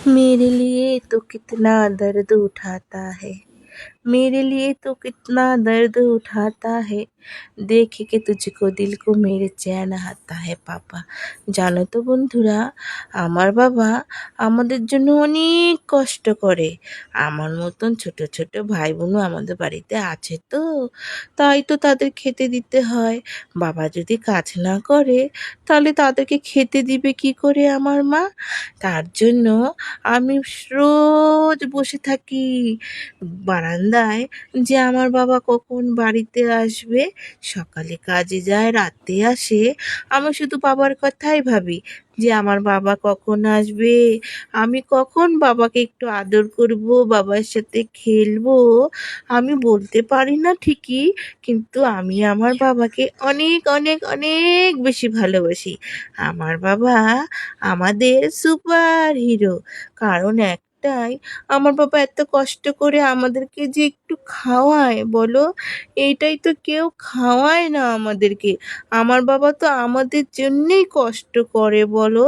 मेरे लिए तो कितना दर्द उठाता है, मेरे लिए तो कितना दर्द उठाता है, देख के तुझको दिल को मेरे चैन आता है পাপা। জানো তো বন্ধুরা, আমার বাবা আমাদের জন্য অনেক কষ্ট করে। আমার মতন ছোট ছোট ভাই বোনও আমাদের বাড়িতে আছে তো, তাই তো তাদের খেতে দিতে হয়। বাবা যদি কাজ না করে তাহলে তাদেরকে খেতে দিবে কি করে আমার মা? তার জন্য আমি রোজ বসে থাকি বারান্দায়, যে আমার বাবা কখন বাড়িতে আসবে। সকালে কাজে যায়, রাতে আসে, আমি শুধু বাবার কথাই ভাবি যে আমার বাবা কখন আসবে, আমি কখন বাবাকে একটু আদর করব, বাবার সাথে খেলবো। আমি বলতে পারি না ঠিকই, কিন্তু আমি আমার বাবাকে অনেক অনেক অনেক বেশি ভালোবাসি। আমার বাবা আমাদের সুপার হিরো। কারণ একটাই, আমার বাবা এত কষ্ট করে আমাদেরকে যে একটু খাওয়ায় বলো, এইটাই তো কেউ খাওয়ায় না আমাদেরকে। আমার বাবা তো আমাদের জন্যেই কষ্ট করে বলো।